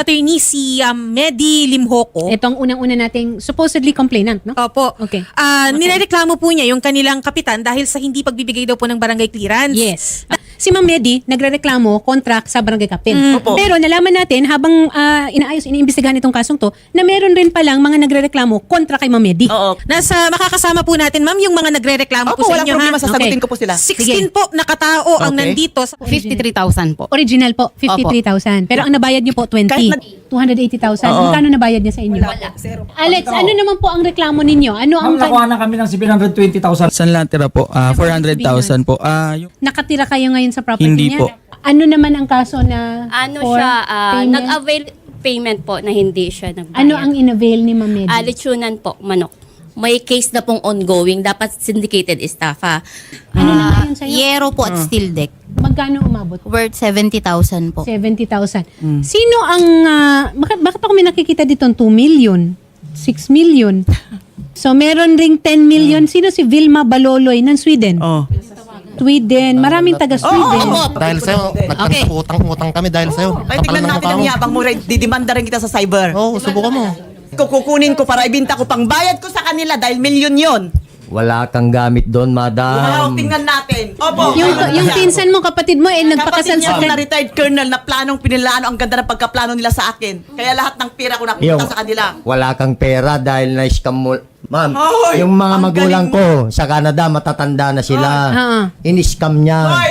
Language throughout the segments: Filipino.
attorney si Medi Limhoco. Ito ang unang-una nating supposedly complainant, no? Opo. Okay. Nirereklamo po niya yung kanilang kapitan dahil sa hindi pagbibigay daw po ng barangay clearance. Yes. Si Ma'am Medi nagrereklamo kontra sa barangay captain. Opo. Pero nalaman natin habang iniimbestigahan itong kasong to na meron rin palang mga nagrereklamo kontra kay Ma'am Medi. Oo. Makakasama po natin, ma'am, yung mga nagrereklamo po Opo, sa walang inyo. problema. Ha? Sasagutin Okay. ko po sila. 16 po na katao ang Okay. nandito. 53,000 po. Original po, 53,000. Pero ang nabayad niyo po, 20. Kahit nag- 280,000. Oo. Magkano nabayad niya sa inyo? Alex, ano naman po ang reklamo ninyo? Ano ang Ma'am, nakuha na kami ng 720,000. Saan lang tira po? 400,000 po. Yung nakatira kayo ngayon sa property Hindi niya? po. Ano naman ang kaso na Ano for siya, payment? nag-avail payment po na hindi siya nagbayad. Ano ang inavail ni Ma'am Medi? Lechonan po, manok. May case na pong ongoing, dapat syndicated estafa. Ano na ngayon sa'yo? Yero po at steel deck. Magkano umabot? Worth 70,000 po. 70,000. Sino ang, bakit ako may nakikita dito 2 million, 6 million? So meron ring 10 million. Sino si Vilma Baloloy ng Sweden? Oh. Sweden. Maraming taga Sweden. Dahil sa'yo, nagkakutang-utang kami dahil sa'yo. Ay, tignan natin ang yabang mo. Didimanda rin kita sa cyber. Oo, subukan mo. Kukunin ko para ibinta ko pang bayad ko sa kanila dahil milyon yon. Wala kang gamit doon, Wow, madam. tingnan natin. Opo. Yung pinsan mo, kapatid mo, nagpakasal Kapatid niya sa ang na-retired colonel na planong pinilano. Ang ganda ng pagkaplano nila sa akin. Kaya lahat ng pira ko napunta sa kanila. Wala kang pera dahil na-scam mo. Ma'am, Hoy! yung mga Ang magulang galing ko sa Canada, matatanda na sila. Hoy! In-scam niya. Hoy!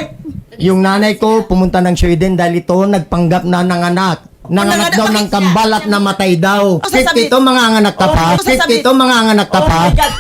Yung nanay ko pumunta ng Sweden dahil ito nagpanggap na nanganak. Nanganak daw ng kambal at namatay daw. O, sasabi- Fit ito mga anak ka Oh, pa. ano Fit sasabi- ito mga anak ka Oh pa. my God.